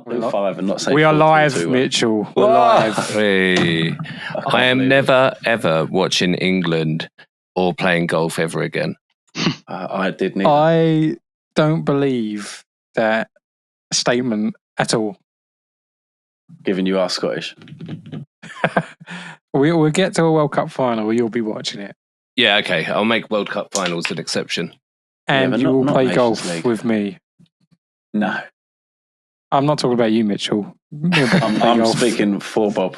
Can't do 5 and not say we are 4-2-2-1. live, Mitchell. We're live. Hey. I am never, ever watching England or playing golf ever again. I did neither. I don't believe that statement at all. Given you are Scottish. We'll get to a World Cup final where you'll be watching it. Yeah, okay. I'll make World Cup finals an exception. And but you will not play Nations golf League. with me. No. I'm not talking about you, Mitchell. I'm speaking for Bob.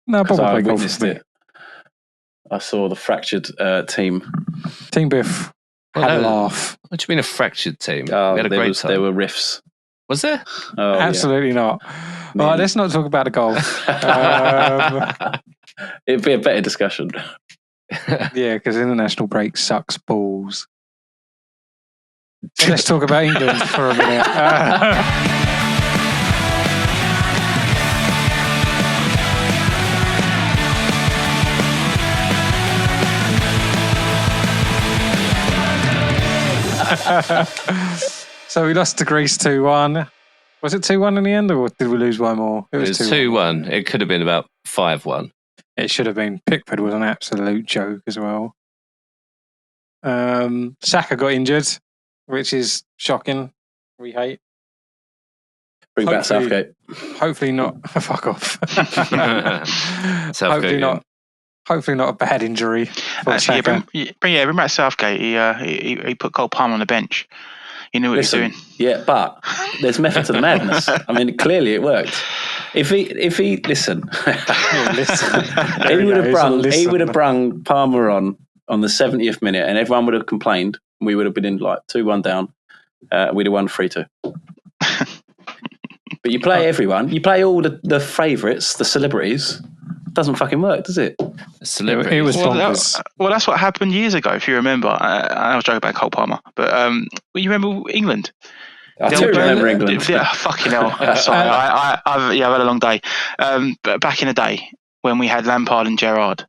No, Bob Because will I play golf witnessed with me. it. I saw the fractured team. Team Biff had a laugh. What do you mean a fractured team? Oh, we had a great time. There were riffs. Was there? Oh, Absolutely not. All right, let's not talk about the golf. It'd be a better discussion. Yeah, because international break sucks balls. So let's talk about England for a minute. So we lost to Greece 2-1. Was it 2-1 in the end, or did we lose one more? It was 2-1. It could have been about 5-1. It should have been. Pickford was an absolute joke as well. Saka got injured, which is shocking. We hate. Bring back Southgate. Hopefully not. Fuck off. Southgate, Hopefully not a bad injury. Actually, bring back Southgate. He put Cole Palmer on the bench. He knew what he was doing. Yeah, but there's method to the madness. I mean, clearly it worked. If he listen, he would have brung Palmer on the 70th minute, and everyone would have complained. We would have been in like 2-1 down. We'd have won 3-2. But you play everyone. You play all the favourites, the celebrities. Doesn't fucking work, does it? Celebrity. It was well, that's what happened years ago. If you remember, I was joking about Cole Palmer, but you remember England? I do remember England. Yeah, fucking hell. Sorry, I've had a long day. But back in the day when we had Lampard and Gerrard.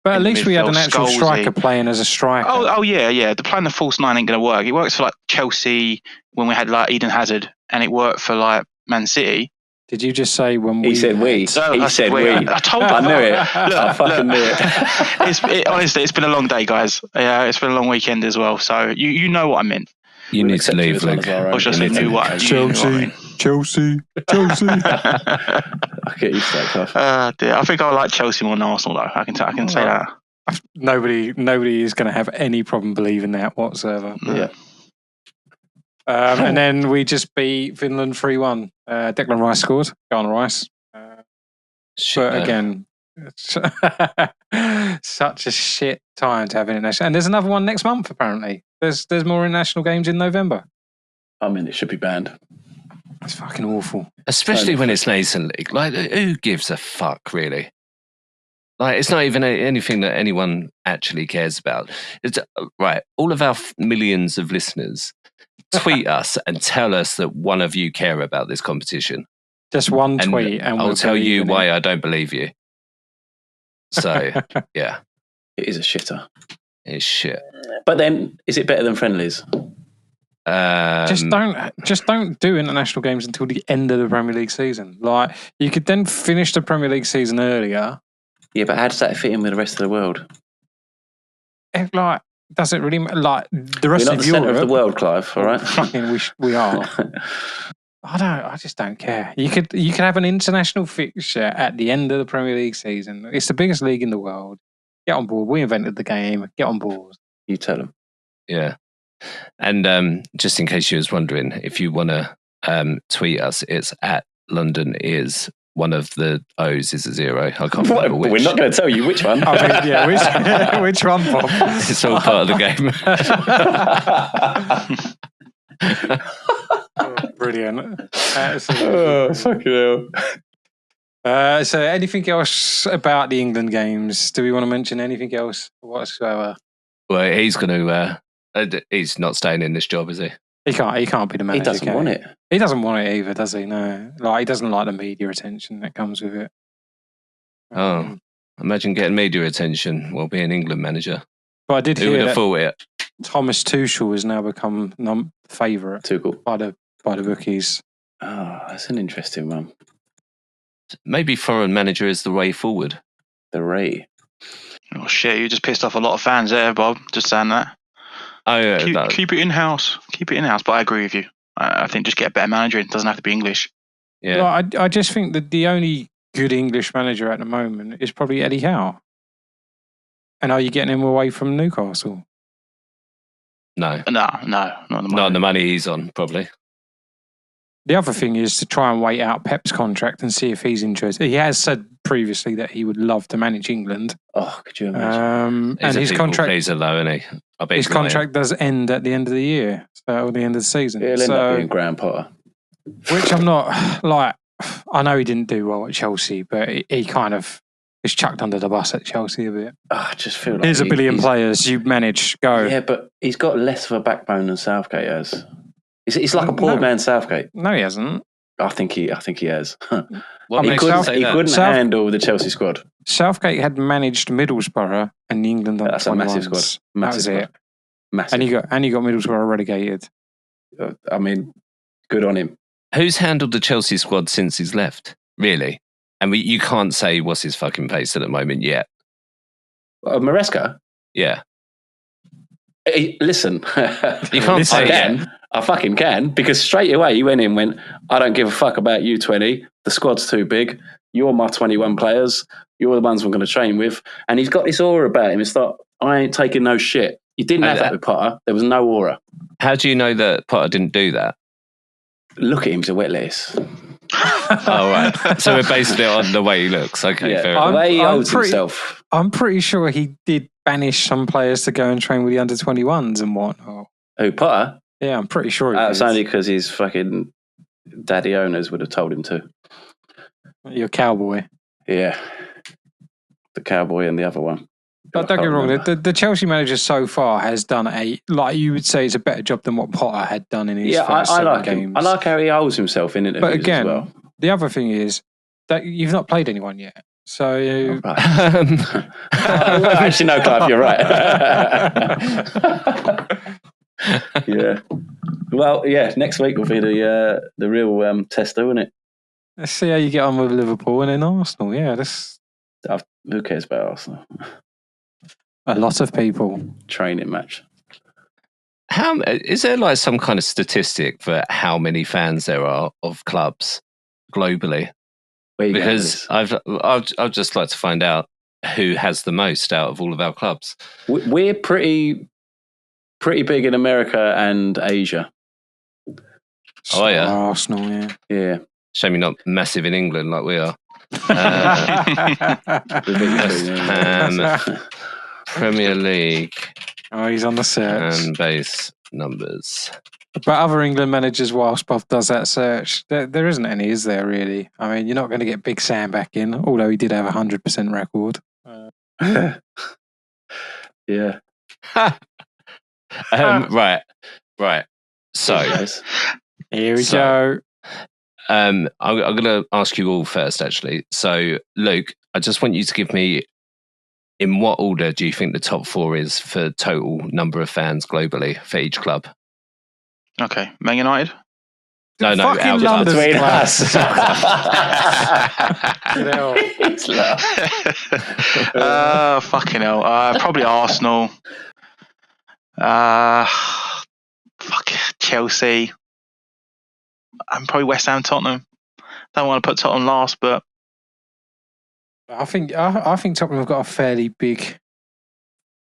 But at least we had an actual striker playing as a striker. Oh yeah. The plan, the false nine ain't going to work. It works for like Chelsea when we had like Eden Hazard, and it worked for like Man City. Did you just say when we? He said we. No, he said we. I told you. I knew it. I fucking knew it. Honestly, it's been a long day, guys. Yeah, it's been a long weekend as well. So you know what I meant. You need to leave, Luke. I was just knew what. Chelsea. I get used to that, Clive. Dear. I think I like Chelsea more than Arsenal, though. I can say that. Nobody is going to have any problem believing that whatsoever. Yeah. And then we just beat Finland 3-1. Declan Rice scored. Go on, Rice. But again, such a shit time to have international. And there's another one next month, apparently. There's more international games in November. I mean, it should be banned. It's fucking awful. Especially when it's Nation League. Like, who gives a fuck, really? Like, it's not even anything that anyone actually cares about. It's right. All of our millions of listeners tweet us and tell us that one of you care about this competition. Just one tweet, and I'll tell you why I don't believe you. So, yeah. It is a shitter. It's shit. But then, is it better than friendlies? Just don't do international games until the end of the Premier League season. Like, you could then finish the Premier League season earlier. Yeah, but how does that fit in with the rest of the world? Does it really like the rest We're not of the centre Europe? of the world, Clive. All right. Fucking, we are. I just don't care. You could have an international fixture at the end of the Premier League season. It's the biggest league in the world. Get on board. We invented the game. Get on board. You tell them. Yeah. And just in case you was wondering, if you want to tweet us, it's at London is. One of the O's is a 0. I can't remember which. We're not going to tell you which one. Which one, Bob? It's all part of the game. Brilliant. Oh, fucking hell. So anything else about the England games? Do we want to mention anything else whatsoever? Well, he's going to... he's not staying in this job, is he? He can't be the manager. He doesn't want it. He doesn't want it either, does he? No. Like, he doesn't like the media attention that comes with it. Imagine getting media attention while being England manager. But I did Who would hear have that thought it? Thomas Tuchel has now become favourite Tuchel. by the bookies. Oh, that's an interesting one. Maybe foreign manager is the way forward. The Ray. Oh shit! You just pissed off a lot of fans there, Bob. Just saying that. Oh, yeah, Keep it in house. Keep it in house. But I agree with you. I think just get a better manager. It doesn't have to be English. yeah. Well, I just think that the only good English manager at the moment is probably Eddie Howe. And are you getting him away from Newcastle? No, No, not the money. not the money he's on, probably. The other thing is to try and wait out Pep's contract and see if he's interested. He has said previously that he would love to manage England. Oh, could you imagine? He's And a his people contract, pleaser, though, isn't he? I bet his he's lying. contract does end at the end of the year, or the end of the season. He'll end up being Graham Potter. Which I'm not like. I know he didn't do well at Chelsea, but he kind of is chucked under the bus at Chelsea a bit. I just feel like Here's a billion players. You manage. Go. Yeah, but he's got less of a backbone than Southgate has. He's like a poor man Southgate. No, he hasn't. I think he has. What I mean, makes you say He that? couldn't handle the Chelsea squad. Southgate had managed Middlesbrough and the England under That's a massive squad. 21s. Massive That was squad. it. Massive. And he got Middlesbrough relegated. I mean, good on him. Who's handled the Chelsea squad since he's left? Really? And you can't say what's his fucking pace at the moment yet. Maresca? Yeah. Listen. You can't say it. I fucking can, because straight away he went, I don't give a fuck about you 20. The squad's too big. You're my 21 players. You're the ones I'm going to train with. And he's got this aura about him. It's like, I ain't taking no shit. You didn't have that with Potter. There was no aura. How do you know that Potter didn't do that? Look at him, he's a wet lettuce. Oh, right. So we're basing it on the way he looks. Okay, Yeah. fair The enough. way he holds himself. I'm pretty sure he did banish some players to go and train with the under 21s and whatnot. Who, Potter? Yeah, I'm pretty sure he It's did. only because his fucking daddy owners would have told him to. You're cowboy. Yeah. The cowboy and the other one. But don't get me wrong, the Chelsea manager so far has done like you would say, it's a better job than what Potter had done in his first I 7 like games. him. I like how he holds himself in interviews But again, as well. the other thing is that you've not played anyone yet. So Actually, no, Clive, you're right. Yeah. Well, yeah. Next week will be the real tester, won't it? let's see how you get on with Liverpool and then Arsenal. Yeah, Who cares about Arsenal? a lot of people. Training match. How is there like some kind of statistic for how many fans there are of clubs globally? Where you going with Because this? I'd just like to find out who has the most out of all of our clubs. We're pretty big in America and Asia. Oh, yeah. Arsenal. Yeah. Yeah. Shame you're not massive in England like we are. Premier League Oh, he's on the search. fan base numbers. But other England managers, whilst Bob does that search, there isn't any, is there, really? I mean, you're not going to get Big Sam back in, although he did have a 100% record. Yeah. Right. So, Here we go. I'm going to ask you all first, actually. So, Luke, I just want you to give me, in what order do you think the top 4 is for total number of fans globally for each club? Okay, Man United. No, Fucking our club. London's Between club. us. Fucking hell. Probably Arsenal. Chelsea. I'm probably West Ham, Tottenham. Don't want to put Tottenham last, but I think Tottenham have got a fairly big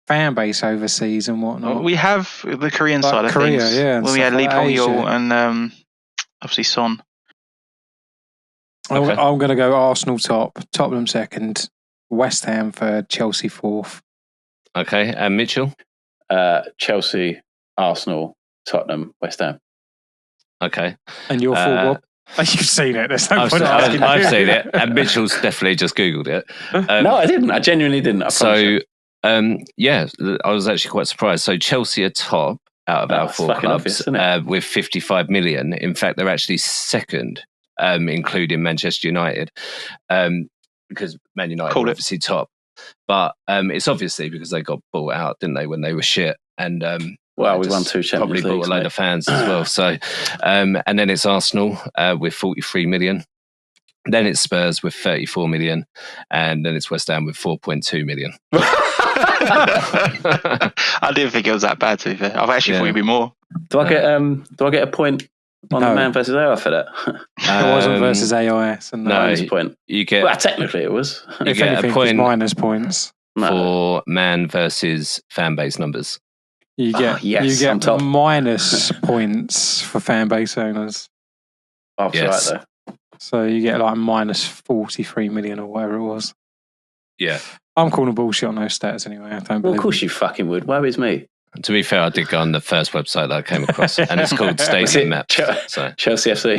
fan base overseas and whatnot. we have the Korean Like side of Korea, things. yeah, and When we had stuff Lee like Pong-yeol Asia. and obviously Son. Okay. I'm going to go Arsenal top, Tottenham second, West Ham third, Chelsea fourth. Okay, and Mitchell? Chelsea, Arsenal, Tottenham, West Ham. Okay. And your four, Bob? You've seen it. There's no I've point asking I've you. seen it, and Mitchell's definitely just Googled it. No, I didn't. I genuinely didn't. I promise you. Yeah, I was actually quite surprised. So Chelsea are top out of our That's 4 fucking clubs obvious, isn't it? with 55 million. In fact, they're actually second, including Manchester United, because Man United Called are it. obviously top. But it's obviously because they got bought out, didn't they, when they were shit. And Well, we won 2 Champions Champions Probably Leagues, bought a load mate. of fans as well. So, and then it's Arsenal with 43 million. Then it's Spurs with 34 million. And then it's West Ham with 4.2 million. I didn't think it was that bad, to be fair. I've actually thought it'd be more. Do I get a point on the Man versus AI for that? It wasn't versus AI. So no, Minus point. You get, well, technically it was. You if get anything, a point minus points for man versus fan base numbers. You get yes, you I'm get top. minus points for fan base owners. Oh, Yes. right though. So you get like minus 43 million or whatever it was. Yeah. I'm calling bullshit on those stats anyway. I don't Well, believe of course you fucking would. Woe is me. To be fair, I did go on the first website that I came across, and it's called Stadium Maps. So Chelsea FC.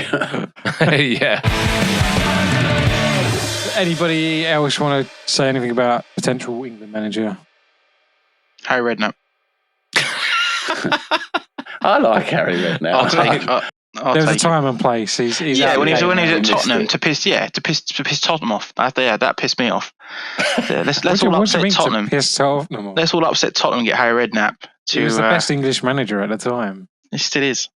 yeah. Anybody else want to say anything about potential England manager? Harry Redknapp. I like Harry Redknapp. I'll take it. There's a time and place. He's when he was at Tottenham it. to piss Tottenham off. That pissed me off. Yeah, let's all upset Tottenham. Piss Tottenham off? Let's all upset Tottenham and get Harry Redknapp. He was the best English manager at the time. He still is.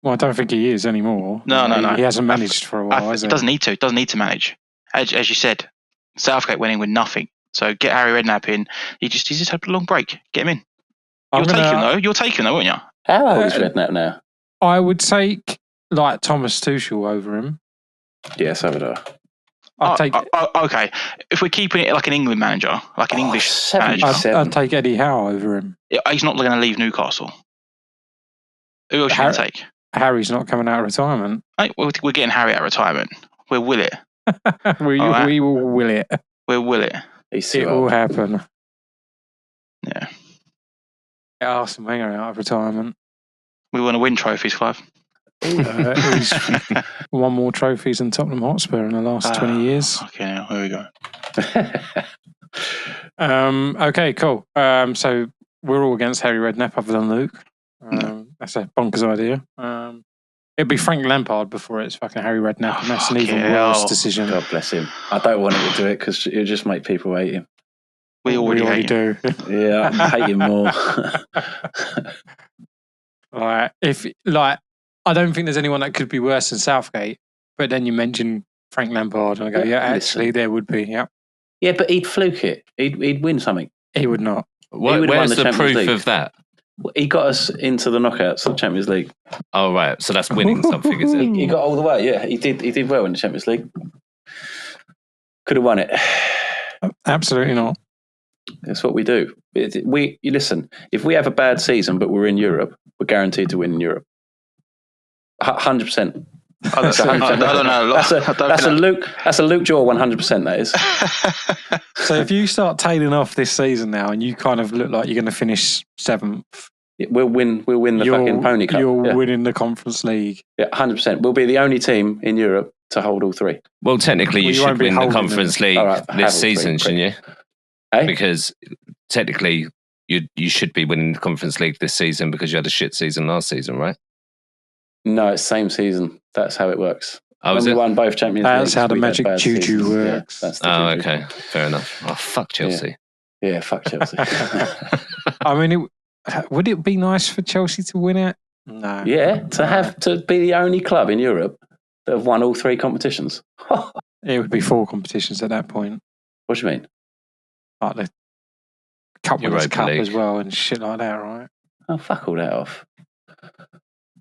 Well, I don't think he is anymore. No. He hasn't managed for a while. It doesn't need to. It doesn't need to manage. As you said, Southgate went in with nothing. So get Harry Redknapp in. He just had a long break. Get him in. You'll take him though. You'll take him though, won't you? How old is Redknapp now? I would take like Thomas Tuchel over him. Yes, I would. I'd take. Okay, if we're keeping it like an England manager, like an English manager, I'd take Eddie Howe over him. He's not going to leave Newcastle. Who else should we take? Harry's not coming out of retirement. Hey, we're getting Harry out of retirement. We'll will it. We will will it. We'll will it. It will happen. Yeah. Get Arsene Wenger out of retirement. We want to win trophies, Clive. He's won more trophies than Tottenham Hotspur in the last 20 years. Okay, now here we go. Okay, cool. So we're all against Harry Redknapp other than Luke. That's a bonkers idea. It'd be Frank Lampard before it's fucking Harry Redknapp, and that's an even worse decision. God bless him. I don't want him to do it because it'll just make people hate him. We already do. Yeah, I hate him more. I don't think there's anyone that could be worse than Southgate. But then you mention Frank Lampard, and I go, yeah, actually, there would be. Yeah. Yeah, but he'd fluke it. He'd win something. He would not. Where's the proof of that? He got us into the knockouts of the Champions League. Oh, right. So that's winning something, is it? He got all the way, yeah. He did well in the Champions League. Could have won it. Absolutely not. That's what we do. You listen, if we have a bad season but we're in Europe, we're guaranteed to win in Europe. 100%. I don't know. That's a Luke Jaw 100%, that is. So if you start tailing off this season now and you kind of look like you're going to finish 7th, we'll win the fucking Pony Cup. You're winning the Conference League. Yeah, 100%. We'll be the only team in Europe to hold all 3. Well, technically, you should win the Conference League this season, shouldn't you? Hey? Because technically, you should be winning the Conference League this season because you had a shit season last season, right? No, it's same season. That's how it works. Oh, when we won both Champions Leagues. That's how the magic juju works. Yeah, okay. Fair enough. Oh, fuck Chelsea. Yeah, fuck Chelsea. I mean, would it be nice for Chelsea to win it? No. Yeah, to be the only club in Europe that have won all 3 competitions. It would be 4 competitions at that point. What do you mean? Like the Cup Winners' Cup League as well and shit like that, right? Oh, fuck all that off.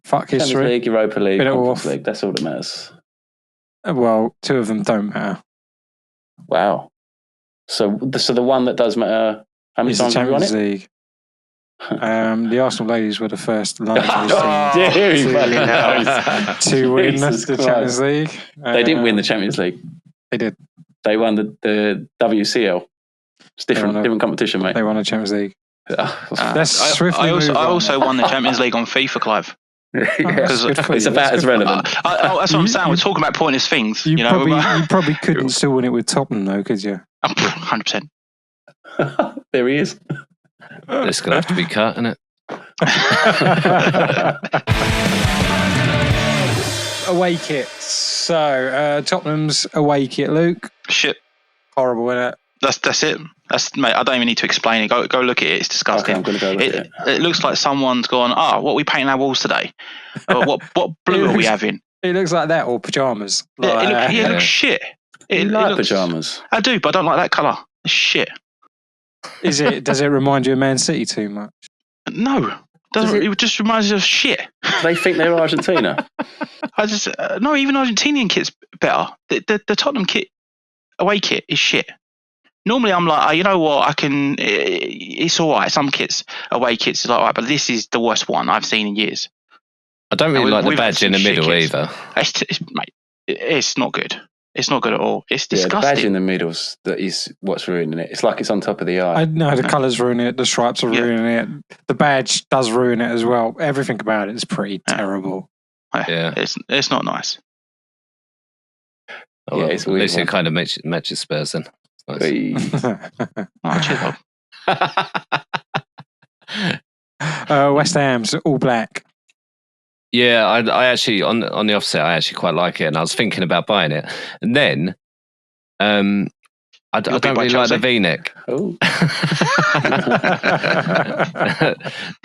Fuck history. Champions League, Europa League, Bit Conference off. League. That's all that matters. Well, 2 of them don't matter. Wow. So the one that does matter, how many It's the times have we won Champions it? League. The Arsenal ladies were the first London team to win Jesus the Christ. Champions League. They didn't win the Champions League. They did. They won the WCL. It's different competition, mate. They won the Champions League. Let's swiftly I move on. also won the Champions League on FIFA, Clive. Because good for it's you. about That's as good for relevant. That's what I'm saying. We're talking about pointless things. You probably couldn't still win it with Tottenham, though, could you? 100%. There he is. It's going to have to be cut, isn't it? Away kits. So, Tottenham's away kit, Luke. Shit. Horrible, isn't it? That's it. Mate, I don't even need to explain it. Go look at it. It's disgusting. Okay, I'm going to go look at it. It looks like someone's gone, what are we painting our walls today? What blue are we having? It looks like that, or pyjamas. It looks shit. You like pyjamas? I do, but I don't like that colour. It's shit. Does it remind you of Man City too much? No. It just reminds me of shit. They think they're Argentina. No, even Argentinian kit's better. The Tottenham kit, away kit, is shit. Normally I'm like, you know what, it's all right. Some kits, away kits, is like, all right, but this is the worst one I've seen in years. I don't really like the badge in the middle either. Mate, it's not good. It's not good at all. It's disgusting. The badge in the middle is what's ruining it. It's like it's on top of the eye. I know the colours ruin it. The stripes are ruining it. The badge does ruin it as well. Everything about it is pretty terrible. Yeah, it's not nice. Oh, well, it's at least it kind of matches Spurs then. Nice. Cheers, Bob. West Ham's all black. Yeah, I actually on the offset I actually quite like it, and I was thinking about buying it, and then I don't really like the V-neck. Oh.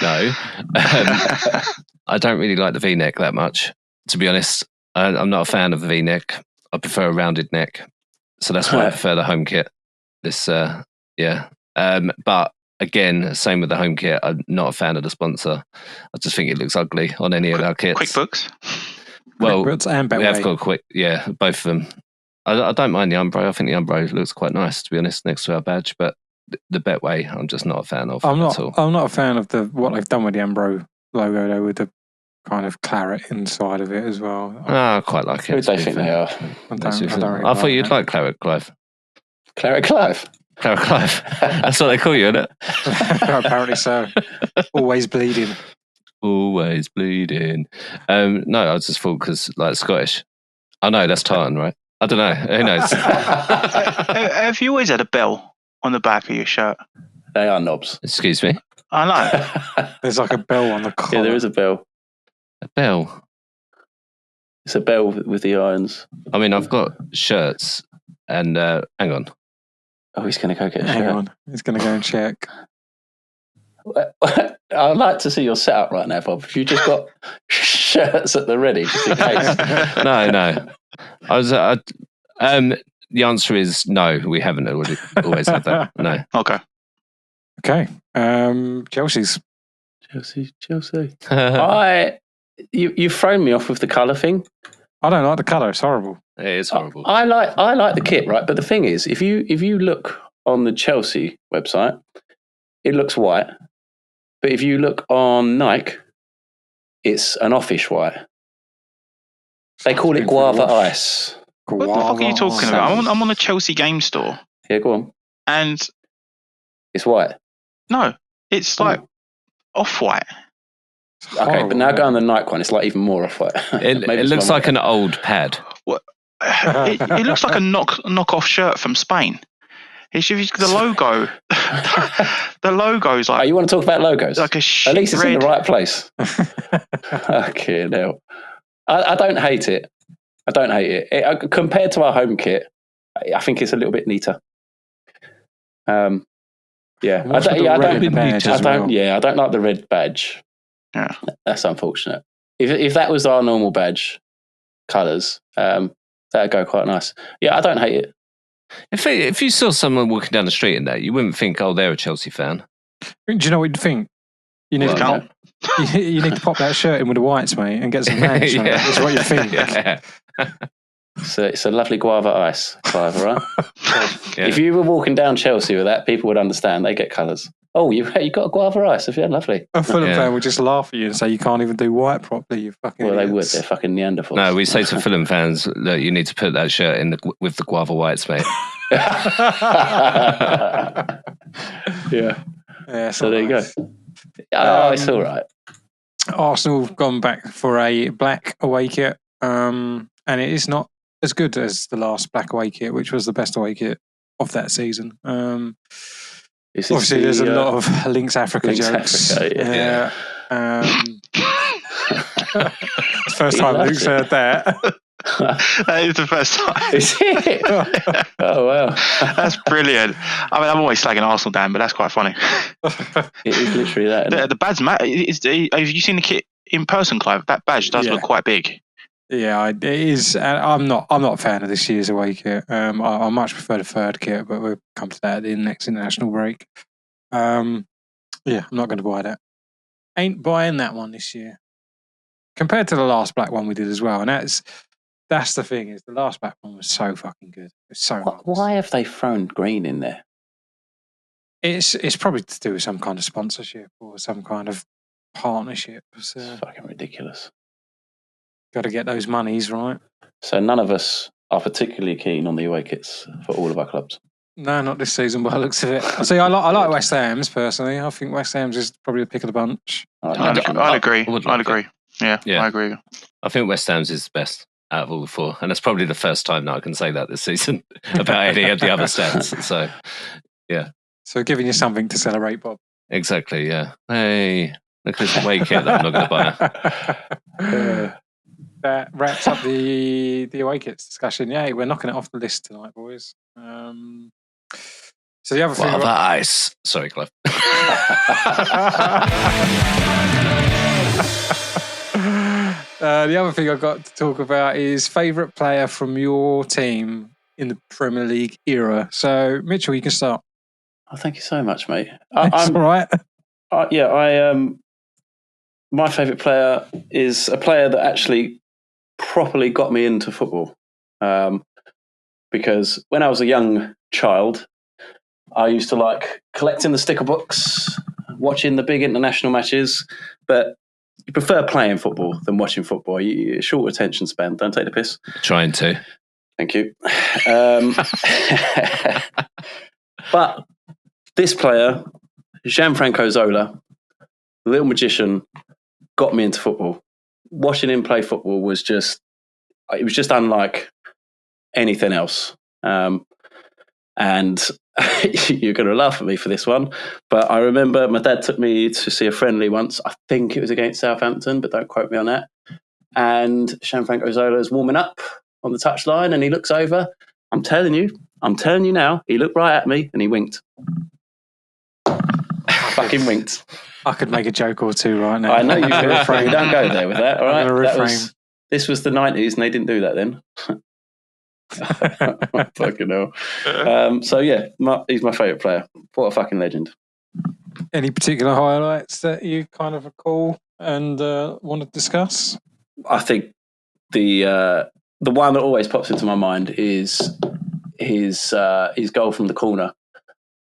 No, I don't really like the V-neck that much, to be honest. I'm not a fan of the V-neck. I prefer a rounded neck, so that's why I prefer the home kit. But again, same with the home kit. I'm not a fan of the sponsor. I just think it looks ugly on any of our kits. QuickBooks. Well, QuickBooks and we have got both of them. I don't mind the Umbro. I think the Umbro looks quite nice, to be honest, next to our badge. But the Betway, I'm just not a fan of. I'm not a fan of what they've done with the Umbro logo, though, with the kind of claret inside of it as well. I quite like it. Who do they think they are? I thought you'd like claret, Clive. Claret Clive? Claret Clive. That's what they call you, isn't it? Apparently so. Always bleeding. Always bleeding. No, I just thought because like Scottish. I know that's Tartan, right? I don't know. Who knows? Have you always had a bell on the back of your shirt? They are knobs. Excuse me? I know. There's like a bell on the collar. Yeah, there is a bell. A bell? It's a bell with the irons. I mean, I've got shirts and hang on. Oh, he's going to go get a shirt. Hang on. He's going to go and check. I'd like to see your setup right now, Bob. If you just got shirts at the ready, just in case. No. The answer is no. We haven't always had that. No. Okay. Chelsea's. Chelsea. You've thrown me off with the colour thing. I don't like the colour. It's horrible. It is horrible. I like the kit, right? But the thing is, if you look on the Chelsea website, it looks white. But if you look on Nike, it's an offish white. They call it Guave Ice. What the fuck are you talking about? I'm on the Chelsea game store. Yeah, go on. And it's white. No, it's like off-white. Okay, but now go on the Nike one. It's like even more off-white. It looks like an old pad. What? It looks like a knock-off shirt from Spain. It's the logo. The logo's like. Oh, you want to talk about logos? Like a at least it's in the right place. Okay, now I don't hate it. Compared to our home kit, I think it's a little bit neater. I don't like the red badge. Yeah, that's unfortunate. If that was our normal badge colours, that'd go quite nice. Yeah, I don't hate it. If you saw someone walking down the street in that, you wouldn't think, oh, they're a Chelsea fan. Do you know what you'd think? You need to pop that shirt in with the whites, mate, and get some ranch on it. That's what you think. Yeah. So it's a lovely Guave Ice, Clive, right? Yeah. If you were walking down Chelsea with that, people would understand. They get colours. Oh, you got a Guave Ice? Yeah, lovely. A Fulham fan would just laugh at you and say you can't even do white properly. You fucking. Well, idiots. They would. They're fucking Neanderthals. No, we say to Fulham fans that you need to put that shirt in with the Guava Whites, mate. Yeah. So there nice. You go. It's all right. Arsenal have gone back for a black away kit, and it is not as good as the last black away kit, which was the best away kit of that season. Obviously, there's a lot of Lynx Africa jokes. Africa, it's the first time Luke's heard that. That is the first time. Is it? Oh, wow. That's brilliant. I mean, I'm always slagging Arsenal down, but that's quite funny. It is literally that. Isn't it? The badge, have you seen the kit in person, Clive? That badge does look quite big. Yeah, it is. I'm not a fan of this year's away kit. I much prefer the third kit, but we'll come to that at the next international break. Yeah, I'm not going to buy that. Ain't buying that one this year. Compared to the last black one we did as well, and that's the thing, is the last black one was so fucking good. It's so nice. Why have they thrown green in there? It's probably to do with some kind of sponsorship or some kind of partnership. So It's fucking ridiculous. got to get those monies right. So none of us are particularly keen on the away kits for all of our clubs. No, not this season, by the looks of it. See, I like West Ham's personally. I think West Ham's is probably the pick of the bunch. I'd agree. I'd agree. Yeah, I agree. I think West Ham's is the best out of all the four, and it's probably the first time that I can say that this season about any of the other stands. So, yeah. So giving you something to celebrate, Bob. Exactly, yeah. Hey, look at this away kit that I'm not going to buy. That wraps up the away kits discussion. Yeah, we're knocking it off the list tonight, boys. So the other thing... Guave Ice. Sorry, Clive. The other thing I've got to talk about is favourite player from your team in the Premier League era. So, Mitchell, you can start. Oh, thank you so much, mate. That's all right. My favourite player is a player that actually properly got me into football. Because when I was a young child, I used to like collecting the sticker books, watching the big international matches, but you prefer playing football than watching football. Short attention span. Don't take the piss. Trying to. Thank you. But this player, Gianfranco Zola, little magician, got me into football. Watching him play football was just unlike anything else. And you're going to laugh at me for this one, but I remember my dad took me to see a friendly once. I think it was against Southampton, but don't quote me on that. And Gianfranco Zola is warming up on the touchline, and he looks over. I'm telling you now, he looked right at me and he winked. Fucking winked. I could make a joke or two right now. I know you could. You don't go there with that, all right? I'm going to reframe. This was the 90s and they didn't do that then. Fucking hell. So yeah, he's my favourite player. What a fucking legend. Any particular highlights that you kind of recall and want to discuss? I think the one that always pops into my mind is his goal from the corner,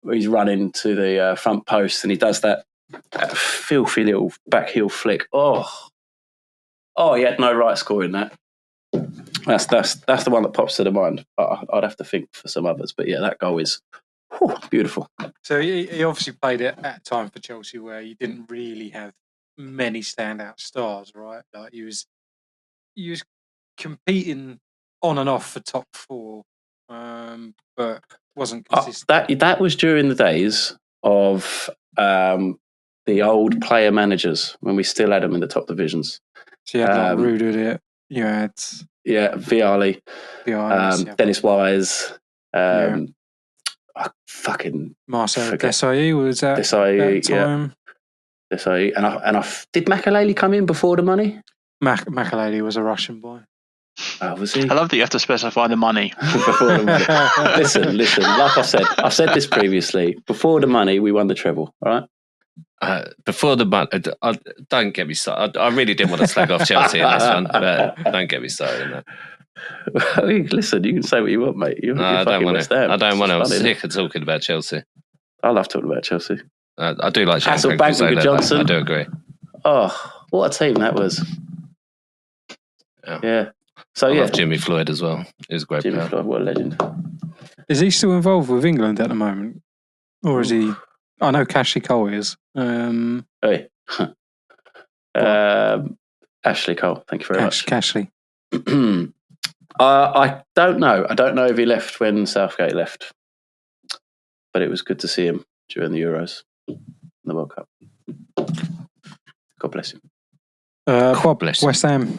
where he's running to the front post and he does that filthy little back heel flick. Oh, he had no right scoring that. That's the one that pops to the mind. I'd have to think for some others, but yeah, that goal is beautiful. So he obviously played it at a time for Chelsea where you didn't really have many standout stars, right? Like he was competing on and off for top four, but wasn't consistent. That was during the days of the old player managers when we still had them in the top divisions. So you had Rudiger, you had Vialli, yeah. Dennis Wise, fucking Marcel Desailly was at that time. Desailly, and I did Makaleli come in before the money? Makaleli was a Russian boy. Oh, was he? I love that you have to specify the money. Before the money. Listen. Like I've said this previously. Before the money, we won the treble. All right. Before the money, don't get me started. I really didn't want to slag off Chelsea in this one, but don't get me started in that. Listen, you can say what you want, mate. I don't want to. I'm sick of talking about Chelsea. I love talking about Chelsea. I do like Hasselbank with Johnson. I do agree. Oh, what a team that was. Yeah. So I love Jimmy Floyd as well. He's a great player. Jimmy Floyd, what a legend. Is he still involved with England at the moment? Or is he... I know Ashley Cole is. Hey. Ashley Cole, thank you very much. Ashley. I don't know. I don't know if he left when Southgate left. But it was good to see him during the Euros and the World Cup. God bless him. Bob, West Ham.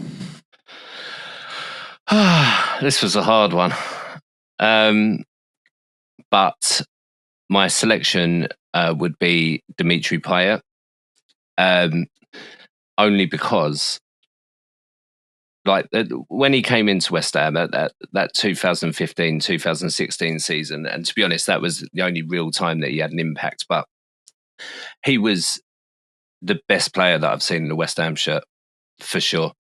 This was a hard one. But my selection would be Dimitri Payet. Only because, like, when he came into West Ham at that 2015-2016 season, and to be honest, that was the only real time that he had an impact. But he was the best player that I've seen in the West Ham shirt, for sure.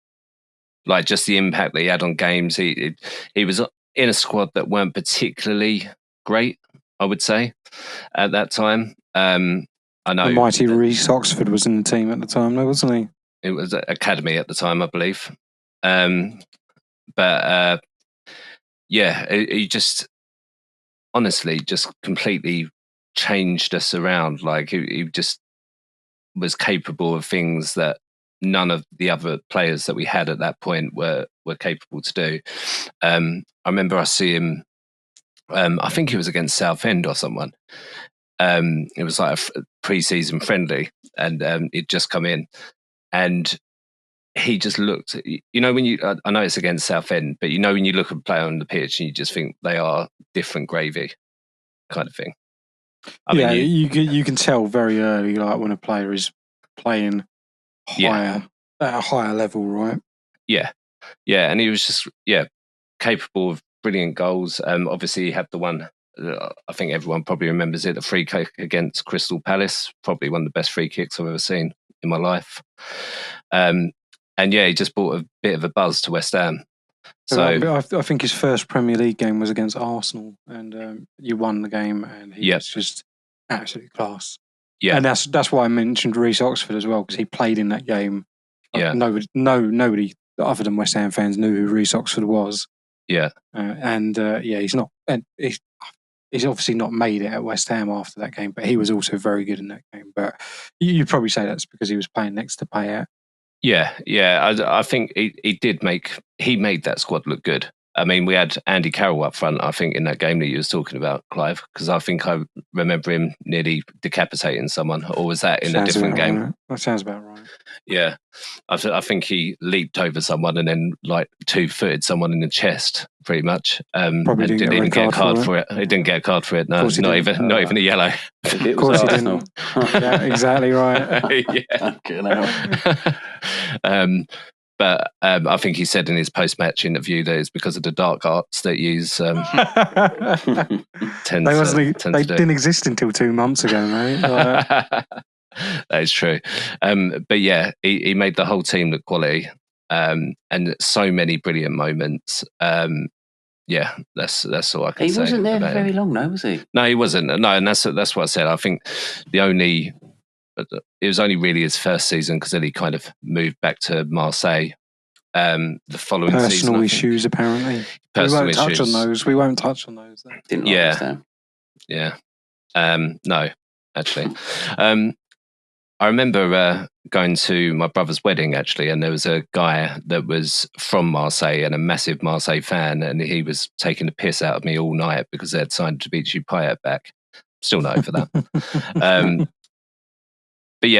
Like, just the impact that he had on games. He was in a squad that weren't particularly great, I would say, at that time. I know The mighty Reece Oxford was in the team at the time, though, wasn't he? it was academy at the time, I believe. But he just honestly just completely changed us around. Like, he just was capable of things that none of the other players that we had at that point were capable to do. I remember I see him, I think it was against Southend or someone. It was like a pre-season friendly, and he'd just come in, and he just looked, when I know it's against Southend, but when you look at a player on the pitch and you just think they are different gravy kind of thing. I mean, you can tell very early, like, when a player is playing higher at a higher level, right? Yeah, and he was just capable of brilliant goals. Obviously, he had the one. I think everyone probably remembers it, the free kick against Crystal Palace, probably one of the best free kicks I've ever seen in my life. And he just brought a bit of a buzz to West Ham. So I think his first Premier League game was against Arsenal, and you won the game, and he was just absolutely class. Yeah, and that's why I mentioned Reece Oxford as well, because he played in that game. Nobody other than West Ham fans knew who Reece Oxford was. Yeah, he's not. And he's obviously not made it at West Ham after that game, but he was also very good in that game. But you'd probably say that's because he was playing next to Payet. Yeah. I think he made that squad look good. I mean, we had Andy Carroll up front, I think, in that game that you was talking about, Clive, because I think I remember him nearly decapitating someone, or was that in a different game? Right. That sounds about right. Yeah. I think he leaped over someone and then, like, 2-footed someone in the chest, pretty much. Probably didn't even get a card for it. He didn't get a card for it. No, not even a yellow. Of course he didn't. Yeah, exactly right. But I think he said in his post-match interview that it's because of the dark arts that he's they didn't exist until 2 months ago, mate. That is true. But he made the whole team look quality, and so many brilliant moments. That's all I can say. He wasn't there for very long, though, was he? No, he wasn't. No, and that's what I said. I think it was only really his first season, because then he kind of moved back to Marseille the following season. Personal issues, apparently. We won't touch on those. Though. Didn't understand. Yeah. No, actually. I remember going to my brother's wedding, actually, and there was a guy that was from Marseille and a massive Marseille fan, and he was taking the piss out of me all night because they had signed Dimitri Payet back. Still not over that. But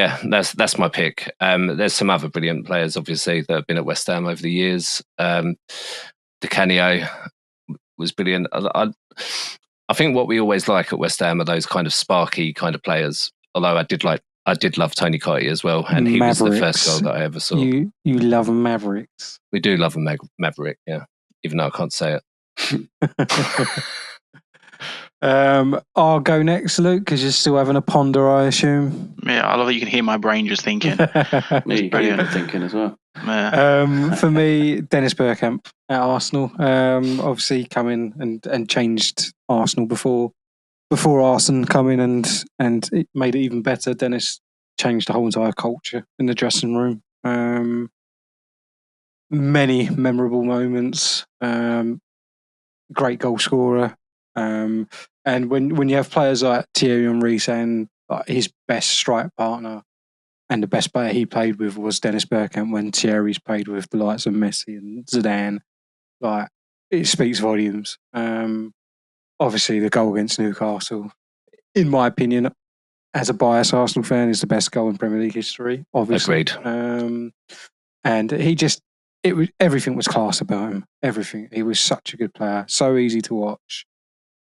that's my pick. There's some other brilliant players, obviously, that have been at West Ham over the years. Di Canio was brilliant. I think what we always like at West Ham are those kind of sparky kind of players. Although I did love Tony Cottee as well, and he was the first goal that I ever saw. You love Mavericks. We do love a Maverick, yeah. Even though I can't say it. I'll go next, Luke, because you're still having a ponder, I assume. Yeah, I love that you can hear my brain just thinking. You can hear thinking as well. Yeah. For me, Dennis Bergkamp at Arsenal. Obviously, come in and changed Arsenal before Arsene come in and it made it even better. Dennis changed the whole entire culture in the dressing room. Many memorable moments. Great goal scorer. And when you have players like Thierry Henry saying his best strike partner and the best player he played with was Dennis Bergkamp, when Thierry's played with the likes of Messi and Zidane, it speaks volumes. Obviously, the goal against Newcastle, in my opinion, as a biased Arsenal fan, is the best goal in Premier League history. Obviously, agreed. And he just everything was class about him. Everything. He was such a good player. So easy to watch.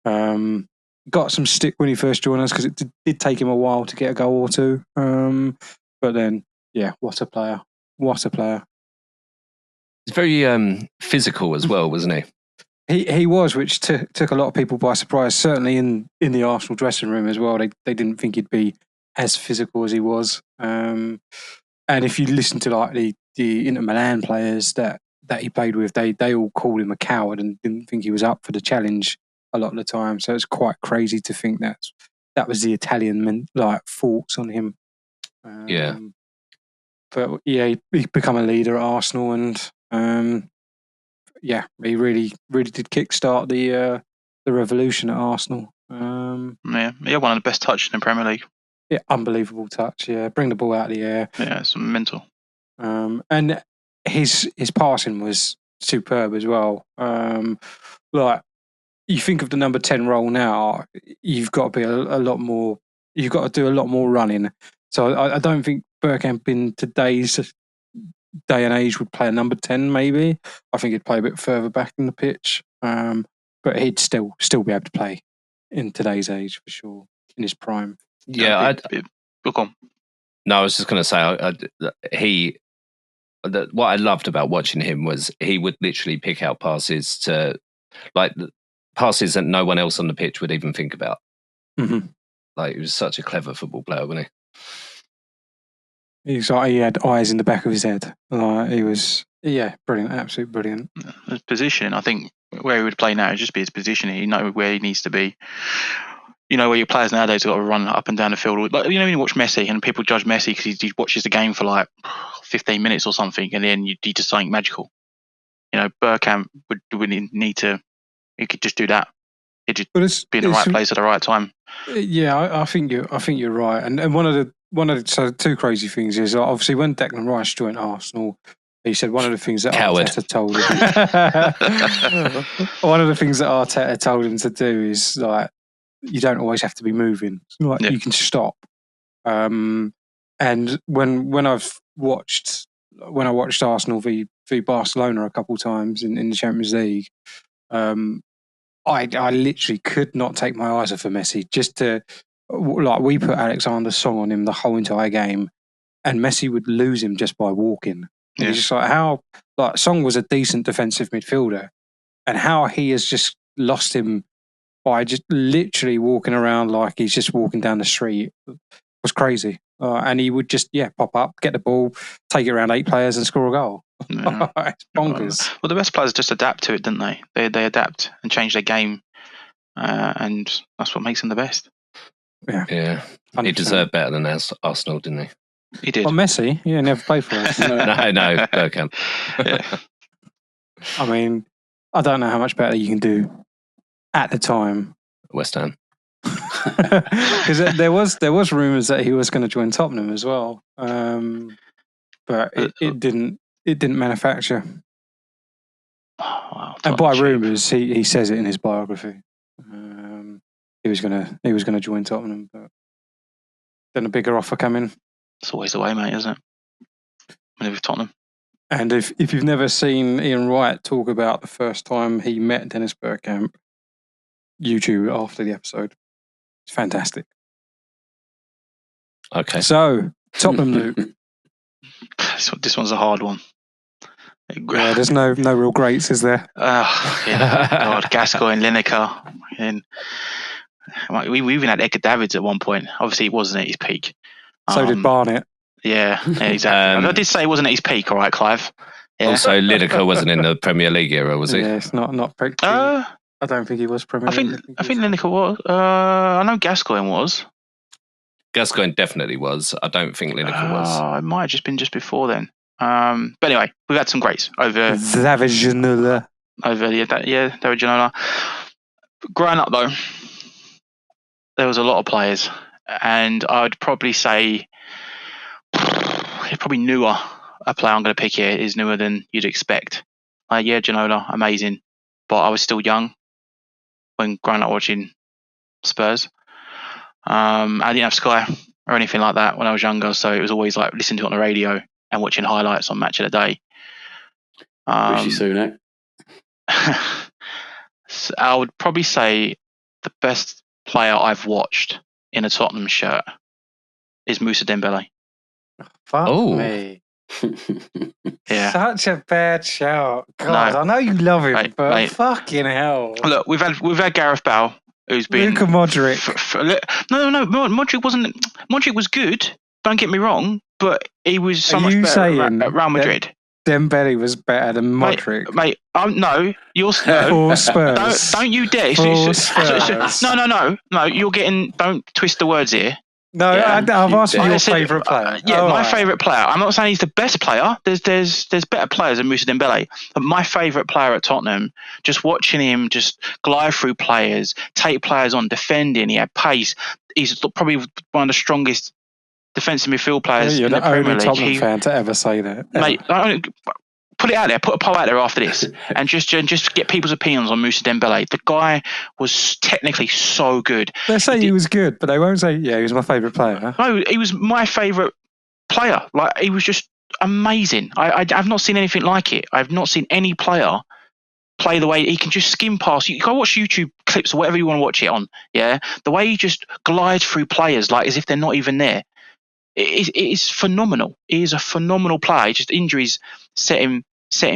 Got some stick when he first joined us because it did take him a while to get a goal or two. But then, yeah, what a player! What a player! He's very physical as well, wasn't he? He was, which took a lot of people by surprise. Certainly in the Arsenal dressing room as well. They didn't think he'd be as physical as he was. And if you listen to like the Inter Milan players that he played with, they all called him a coward and didn't think he was up for the challenge a lot of the time. So it's quite crazy to think that was the Italian thoughts on him. Yeah. But yeah, he become a leader at Arsenal, and yeah, he really did kickstart the revolution at Arsenal. Yeah, he had one of the best touches in the Premier League. Yeah, unbelievable touch. Yeah, bring the ball out of the air. Yeah, it's mental. And his passing was superb as well. Like, you think of the number 10 role now, you've got to be a lot more. You've got to do a lot more running. So I don't think Bergkamp in today's day and age would play a number 10. Maybe I think he'd play a bit further back in the pitch. But he'd still be able to play in today's age for sure, in his prime. Yeah, Look on. No, I was just going to say what I loved about watching him was he would literally pick out passes to passes that no one else on the pitch would even think about. Mm-hmm. Like, he was such a clever football player, wasn't he? He had eyes in the back of his head. He was, brilliant, absolutely brilliant. His positioning, I think, where he would play now would just be his positioning. You know where he needs to be. You know where your players nowadays have got to run up and down the field. Like, when you watch Messi and people judge Messi because he watches the game for like 15 minutes or something, and then he does something magical. Bergkamp would need to. He could just do that. He'd just be in the right place at the right time. Yeah, I think you're right. And one of the two crazy things is obviously when Declan Rice joined Arsenal, he said one of the things that Arteta told him. One of the things that Arteta told him to do is like, you don't always have to be moving. You can stop. And when I watched Arsenal v Barcelona a couple of times in the Champions League, I literally could not take my eyes off of Messi. Just to we put Alexander's Song on him the whole entire game, and Messi would lose him just by walking. Yeah. He's just how Song was a decent defensive midfielder, and how he has just lost him by just literally walking around like he's just walking down the street was crazy. And he would just pop up, get the ball, take it around 8 players, and score a goal. Yeah. It's bonkers. Well, the best players just adapt to it, don't they? They adapt and change their game, and that's what makes them the best. Yeah. 100%. He deserved better than Arsenal, didn't he? He did. Well, Messi, never played for us. No, Bergkamp. Yeah. I mean, I don't know how much better you can do at the time. West Ham. Because there was rumours that he was going to join Tottenham as well, but it didn't manufacture. Wow, and by rumours, he says it in his biography. He was gonna join Tottenham, but then a bigger offer came in. It's always the way, mate, isn't it? When with Tottenham. And if you've never seen Ian Wright talk about the first time he met Dennis Bergkamp, YouTube after the episode. It's fantastic. Okay. So, Tottenham, Luke. This one's a hard one. Yeah, there's no real greats, is there? God, Gascoigne, Lineker. And we even had Edgar Davids at one point. Obviously, he wasn't at his peak. So did Barnett. Yeah, exactly. I did say he wasn't at his peak, all right, Clive. Yeah. Also, Lineker wasn't in the Premier League era, was he? Yeah, it's not peak. I don't think he was Premier League. I think Lineker was. I know Gascoigne was. Gascoigne definitely was. I don't think Lineker was. It might have just been just before then. But anyway, we've had some greats over David Ginola. David Ginola. Growing up though, there was a lot of players, and I'd probably say he's probably newer. A player I'm going to pick here is newer than you'd expect. Ginola, amazing, but I was still young when growing up watching Spurs. I didn't have Sky or anything like that when I was younger, so it was always like listening to it on the radio and watching highlights on Match of the Day. Rishi Sunak. So I would probably say the best player I've watched in a Tottenham shirt is Moussa Dembele. Fuck Oh. me. Yeah. Such a bad shout. God, No. I know you love him, Mate, but mate. fucking hell. Look, we've had Gareth Bale, who's been Luka Modric. No. Modric wasn't. Modric was good. Don't get me wrong, but he was so Are much you better saying at Real Madrid. Dembele was better than Modric? Mate, no, you're For Spurs. Don't you dare. For Spurs. No. You're getting. Don't twist the words here. No, Yeah. I've asked you Like I your said, favourite player. Yeah, All my right. favourite player. I'm not saying he's the best player. There's better players than Moussa Dembele. But my favourite player at Tottenham, just watching him just glide through players, take players on, defending. He had pace. He's probably one of the strongest defensive midfield players You're in the the only Premier League. Tottenham fan to ever say that. Mate, put it out there. Put a poll out there after this, and just get people's opinions on Moussa Dembele. The guy was technically so good. They say he was good, but they won't say, yeah, he was my favourite player. No, he was my favourite player. Like, he was just amazing. I've not seen anything like it. I've not seen any player play the way he can just skim past. You go watch YouTube clips or whatever you want to watch it on. Yeah, the way he just glides through players like as if they're not even there. It is phenomenal. He is a phenomenal player. Just injuries set him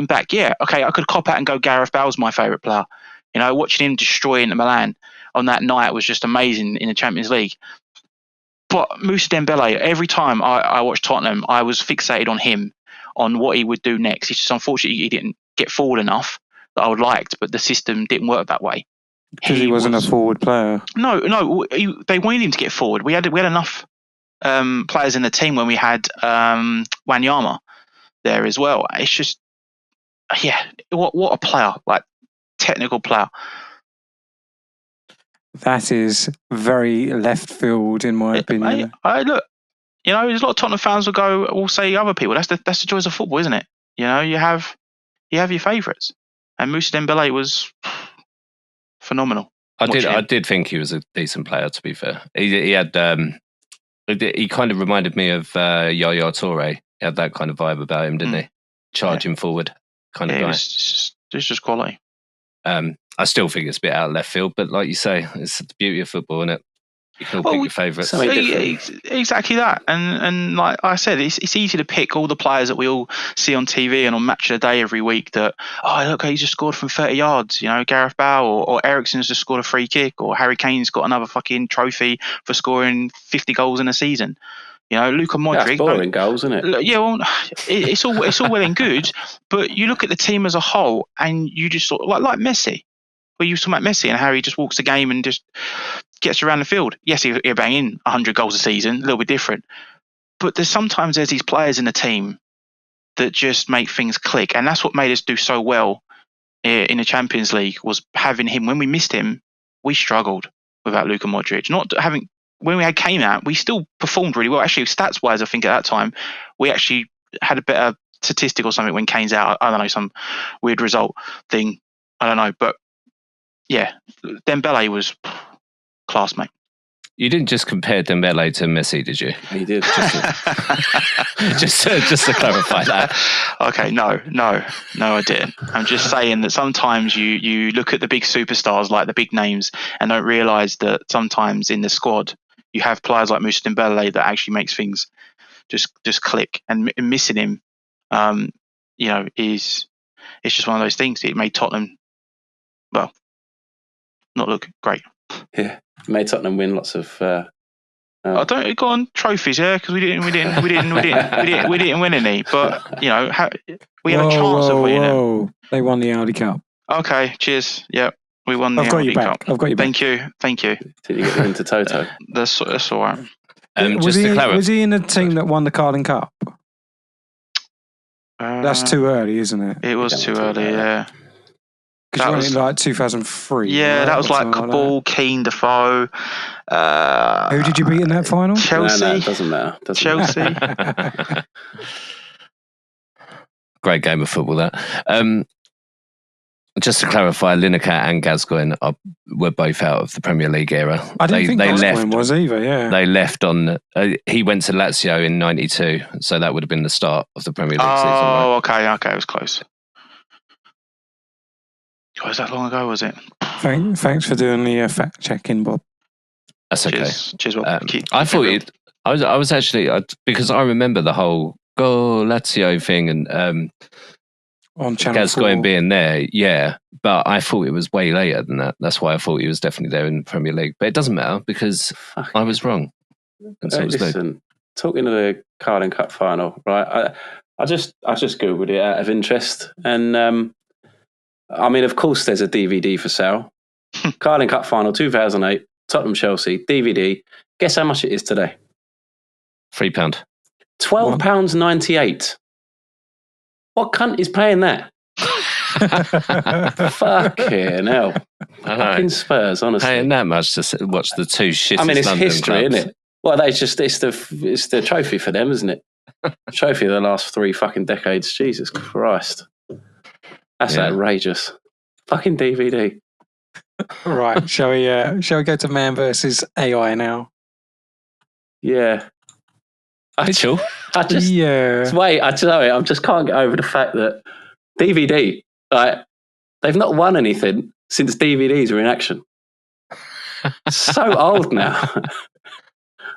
back. Yeah, okay, I could cop out and go Gareth Bale's my favourite player. You know, watching him destroy Inter Milan on that night was just amazing in the Champions League. But Moussa Dembele, every time I watched Tottenham, I was fixated on him, on what he would do next. It's just unfortunately he didn't get forward enough that I would liked, but the system didn't work that way. Because he wasn't a forward player. No, they wanted him to get forward. We had enough players in the team when we had Wanyama there as well. It's just, yeah, what a player, like technical player. That is very left field, in my opinion. I look, you know, there's a lot of Tottenham fans will say other people. That's the joys of football, isn't it? You know, you have your favourites, and Moussa Dembele was phenomenal. I did think he was a decent player. To be fair, he had he kind of reminded me of Yaya Toure. He had that kind of vibe about him, didn't he? Charging forward, kind of guy. It's just quality. I still think it's a bit out of left field, but like you say, it's the beauty of football, isn't it? You can all pick your favourites. Exactly that, and like I said, it's easy to pick all the players that we all see on TV and on Match of the Day every week. That look, he just scored from 30 yards. You know, Gareth Bale or Eriksen's just scored a free kick, or Harry Kane's got another fucking trophy for scoring 50 goals in a season. You know, Luka Modric. That's boring goals, isn't it? Yeah, well, it's all well and good, but you look at the team as a whole, and you just sort of like Messi. Well, you talking about Messi and how he just walks the game and just gets around the field. Yes, he'll bang in 100 goals a season, a little bit different. But sometimes there's these players in the team that just make things click. And that's what made us do so well in the Champions League, was having him. When we missed him, we struggled without Luka Modric. When we had Kane out, we still performed really well. Actually, stats-wise, I think at that time, we actually had a better statistic or something when Kane's out. I don't know, some weird result thing. I don't know. But yeah, Dembele was class, mate. You didn't just compare Dembele to Messi, did you? He did. Just to clarify that. Okay, no, I didn't. I'm just saying that sometimes you look at the big superstars, like the big names, and don't realise that sometimes in the squad you have players like Moussa Dembele that actually makes things just click. And missing him, it's just one of those things. It made Tottenham, well, not look great. Yeah, made Tottenham win lots of. I don't go on trophies, yeah, because we didn't win any. But you know, we had a chance of winning them. They won the Audi Cup. Okay, cheers. Yeah, we won the Audi Cup. I've got you back. Thank you. Did you get into Toto? That's all right. Was he in the team that won the Carling Cup? That's too early, isn't it? It was too early, yeah. Because you won it in like 2003. Yeah, right? That was like Cabal, Keane, Defoe. Who did you beat in that final? Chelsea. No, it doesn't matter. Chelsea. Great game of football, that. Just to clarify, Lineker and Gascoigne were both out of the Premier League era. I didn't think Gascoigne was either, yeah. They left on... he went to Lazio in 92, so that would have been the start of the Premier League season. Oh, right? Okay, it was close. God, was that long ago, was it? Thanks for doing the fact checking, Bob. That's okay. Cheers, Bob. I thought it. I was actually because I remember the whole Go Lazio thing and On Channel 4. Gascoigne being there, yeah. But I thought it was way later than that. That's why I thought he was definitely there in the Premier League. But it doesn't matter because I was wrong. And so was Listen, talking to the Carling Cup final, right? I just googled it out of interest, and I mean, of course, there's a DVD for sale. Carling Cup final 2008, Tottenham Chelsea DVD. Guess how much it is today? £3. £12.98. What cunt is paying that? Fucking hell. Fucking Spurs, honestly. Paying that much to watch the two shittest I mean, it's London history, clubs. isn't it? Well, it's the trophy for them, isn't it? Trophy of the last 3 fucking decades. Jesus Christ. That's outrageous. Fucking DVD. Right, shall we go to Man versus AI now? Yeah. Mitchell? I just can't get over the fact that DVD, like, they've not won anything since DVDs were in action. So old now.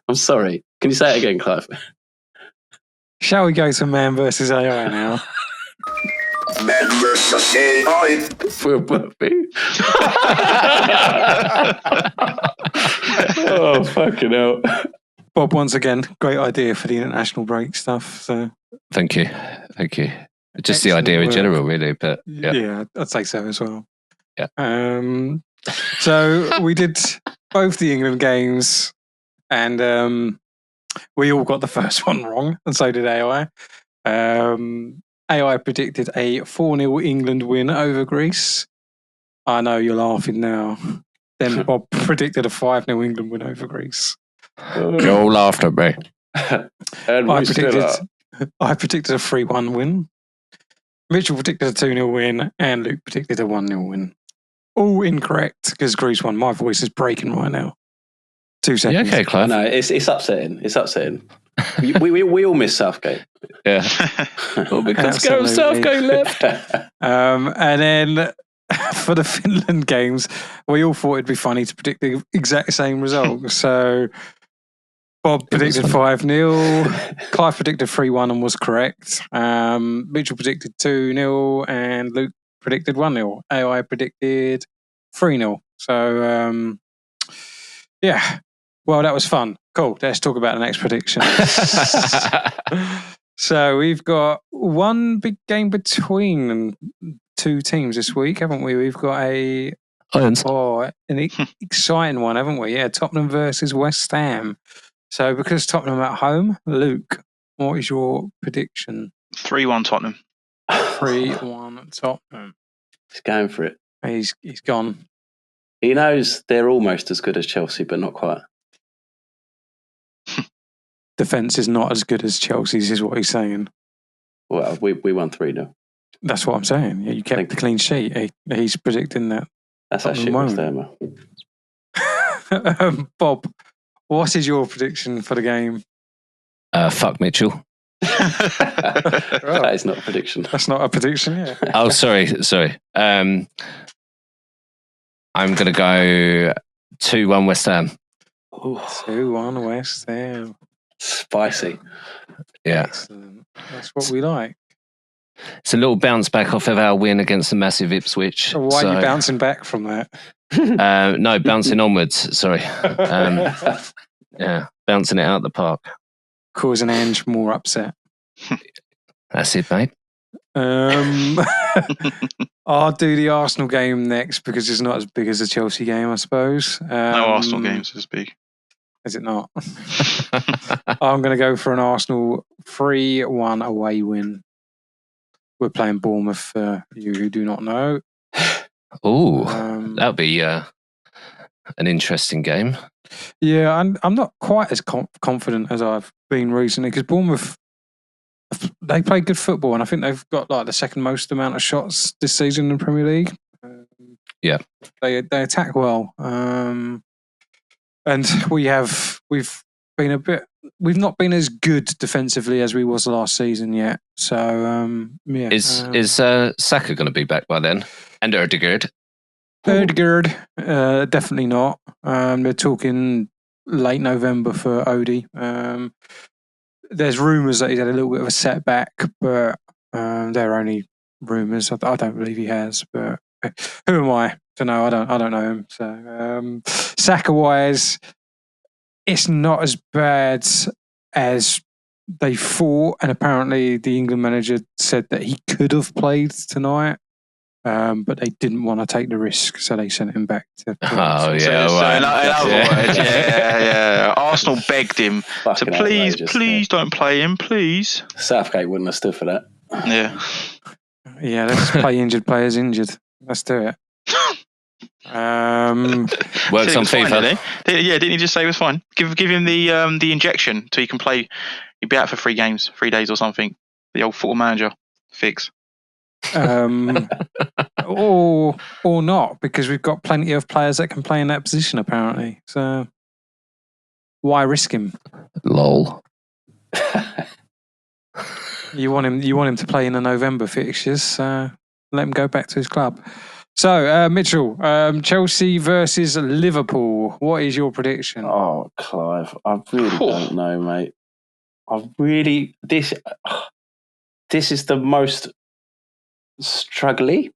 I'm sorry. Can you say it again, Clive? Shall we go to Man versus AI now? Man versus AI. Oh, fucking hell. Bob, once again, great idea for the international break stuff. So Thank you. Just the idea in general, really. But yeah, I'd say so as well. Yeah. So we did both the England games, and we all got the first one wrong, and so did AI. AI predicted a 4-0 England win over Greece. I know you're laughing now. Then Bob predicted a 5-0 England win over Greece. you all laughed at me. And I predicted a 3-1 win. Mitchell predicted a 2-0 win, and Luke predicted a 1-0 win. All incorrect because Greece won. My voice is breaking right now. 2 seconds. Yeah, okay, Clive. No, it's upsetting. It's upsetting. we all miss Southgate. Yeah. Well, because Gareth Southgate left. And then for the Finland games, we all thought it'd be funny to predict the exact same result. So Bob predicted 5-0. Clive predicted 3-1 and was correct. Mitchell predicted 2-0 and Luke predicted 1-0. AI predicted 3-0. So, yeah. Well, that was fun. Cool. Let's talk about the next prediction. So we've got one big game between 2 teams this week, haven't we? We've got an exciting one, haven't we? Yeah, Tottenham versus West Ham. So because Tottenham are at home, Luke, what is your prediction? 3-1 Tottenham. 3-1 Tottenham. He's going for it. He's gone. He knows they're almost as good as Chelsea, but not quite. Defence is not as good as Chelsea's, is what he's saying. Well, we won 3-0. That's what I'm saying. Yeah, you kept the clean sheet. He's predicting that. That's actually West Ham. Bob, what is your prediction for the game? Fuck Mitchell. That is not a prediction. That's not a prediction, yeah. Oh, sorry. I'm going to go 2-1 West Ham. 2-1 West Ham. Spicy. Yeah. Excellent. That's what we like. It's a little bounce back off of our win against the massive Ipswich. So why are you bouncing back from that? No, bouncing onwards. Sorry. Yeah, bouncing it out the park. Causing Ange more upset. That's it, mate. I'll do the Arsenal game next because it's not as big as the Chelsea game, I suppose. No Arsenal games as big. Is it not? I'm going to go for an Arsenal 3-1 away win. We're playing Bournemouth for you who do not know. Oh, that'll be an interesting game. Yeah, I'm not quite as confident as I've been recently because Bournemouth, they play good football and I think they've got like the second most amount of shots this season in the Premier League. Yeah, they attack well, and we've not been as good defensively as we was last season yet. So yeah, is Saka going to be back by then? And Erdegaard. Erdegaard, definitely not. They're talking late November for Odie. There's rumours that he's had a little bit of a setback, but they're only rumours. I don't believe he has, but who am I to know? I don't know him. So Saka-wise, it's not as bad as they thought, and apparently the England manager said that he could have played tonight, but they didn't want to take the risk, so they sent him back to. Oh, yeah, So right. in other words, yeah. Arsenal begged him to Fucking please outrageous, don't play him, please. Southgate wouldn't have stood for that. Yeah. Yeah, let's play injured players injured. Let's do it. Works on Fine, FIFA. didn't he? Didn't he just say it was fine? Give him the injection so he can play. He'd be out for 3 games, 3 days or something. The old football manager fix. Or not, because we've got plenty of players that can play in that position apparently. So why risk him? Lol. You want him to play in the November fixtures, so let him go back to his club. So Mitchell, Chelsea versus Liverpool. What is your prediction? Oh, Clive, I really don't know, mate. This is the most struggly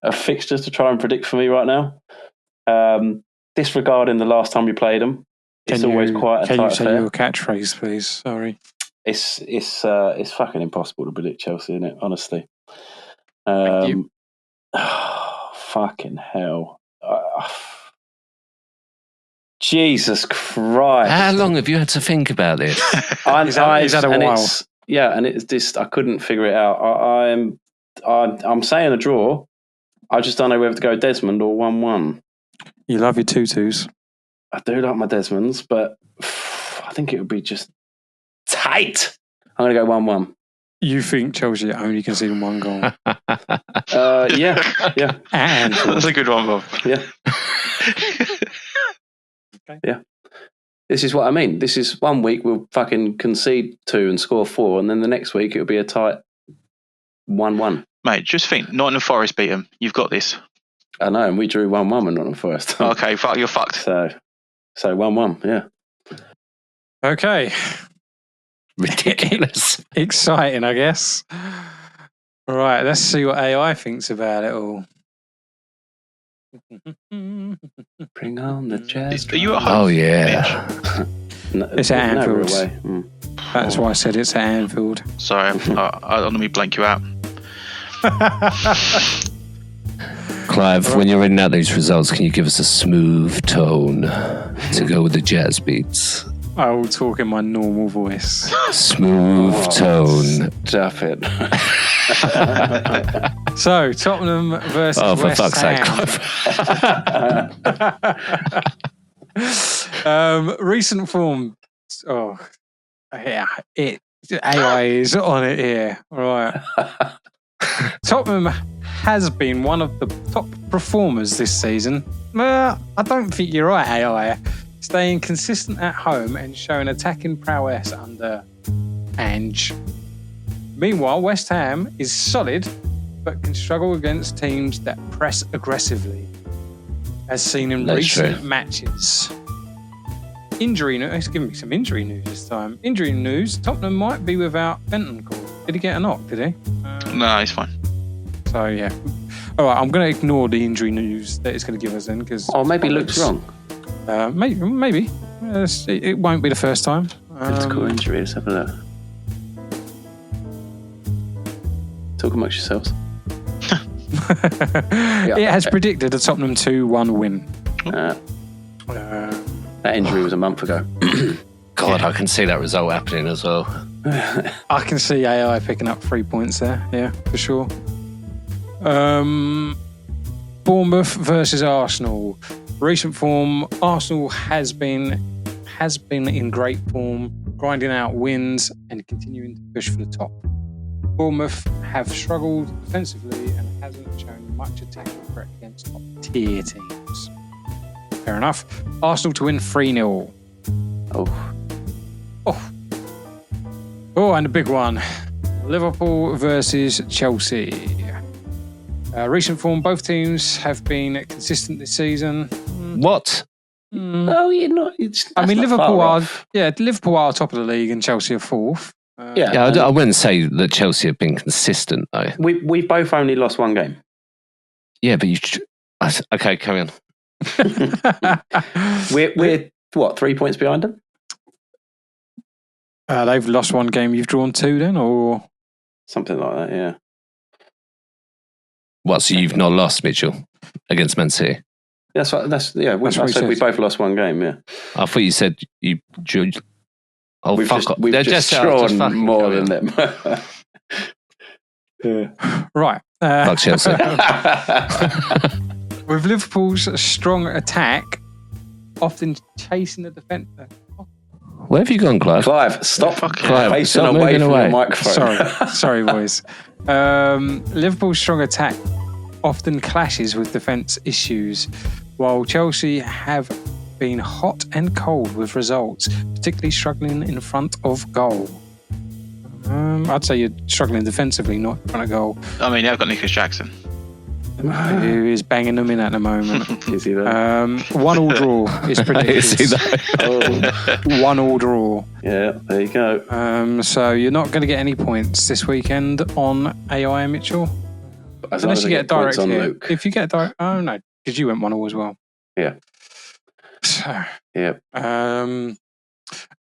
of fixtures to try and predict for me right now. Disregarding the last time we played them, it's always quite a tight Can you say affair. your catchphrase, please? Sorry. It's fucking impossible to predict Chelsea, isn't it? Honestly. Thank you. Fucking hell. Jesus Christ. How long have you had to think about this? He's had a while. And it's just I couldn't figure it out. I'm saying a draw. I just don't know whether to go Desmond or 1-1. You love your tutus. I do like my Desmonds, but I think it would be just tight. I'm going to go 1-1. You think Chelsea are only conceding 1 goal? Yeah. And That's a good one, Bob. Yeah. Okay. Yeah. This is what I mean. This is 1 week we'll fucking concede 2 and score 4, and then the next week it'll be a tight 1-1. Mate, just think, Nottingham Forest beat them. You've got this. I know, and we drew 1-1 with Nottingham Forest. Okay, you're fucked. So 1-1, yeah. okay. Ridiculous. Exciting, I guess. All right, let's see what AI thinks about it all. Bring on the jazz. Are you at home? Oh, yeah. It's at no, we're Anfield. away. That's why I said it's at Anfield. Sorry, let me blank you out. Clive, when you're reading out these results, can you give us a smooth tone to go with the jazz beats? I will talk in my normal voice. Smooth tone. Stop it. So, Tottenham versus Oh, for West fuck's sake, Ham. Recent form. Oh, yeah. AI is on it here. All right. Tottenham has been one of the top performers this season. I don't think you're right, AI. Staying consistent at home and showing attacking prowess under Ange. Meanwhile, West Ham is solid, but can struggle against teams that press aggressively, as seen in recent matches. Injury news. Let's give me some injury news this time. Injury news. Tottenham might be without Bentancur. Did he get a knock? Did he? No, it's fine. So yeah. All right. I'm going to ignore the injury news that it's going to give us then, because Maybe Luke's wrong. Maybe. It won't be the first time. Critical injury. Let's have a look. Talk amongst yourselves. It has predicted a Tottenham 2-1 win. That injury was a month ago. God, I can see that result happening as well. I can see AI picking up 3 points there. Yeah, for sure. Bournemouth versus Arsenal. Recent form, Arsenal has been in great form, grinding out wins and continuing to push for the top. Bournemouth have struggled defensively and hasn't shown much attacking threat against top tier teams. Fair enough. Arsenal to win 3-0. Oh, and a big one. Liverpool versus Chelsea. Recent form, both teams have been consistent this season. What? Oh, you're not. I mean, Liverpool are top of the league and Chelsea are fourth. Yeah, I wouldn't say that Chelsea have been consistent though. We've both only lost one game. Yeah, but okay, carry on. We're what, 3 points behind them? They've lost one game. You've drawn two, then, or something like that. Yeah. What? So you've not lost, Mitchell, against Man City? That's what I said. We both lost one game. Yeah. I thought you said you drew. Oh, we've fuck off. We've just drawn more than them. Yeah. Right. Fuck Chelsea. With Liverpool's strong attack, often chasing the defence. Where have you gone, Clive? Clive, stop Clive, facing stop away moving from away. the microphone. Sorry, boys. Liverpool's strong attack often clashes with defence issues, while Chelsea have been hot and cold with results, particularly struggling in front of goal. I'd say you're struggling defensively, not in front of goal. I mean, they've got Nicholas Jackson. Who is banging them in at the moment. Is he there? 1-1 draw is predicted. Is he there? 1-1 draw. Yeah, there you go. So you're not going to get any points this weekend on AI and Mitchell. Unless you get a direct on hit. Luke. If you get a direct... Oh, no. Because you went 1-1 as well. Yeah. So... Yeah.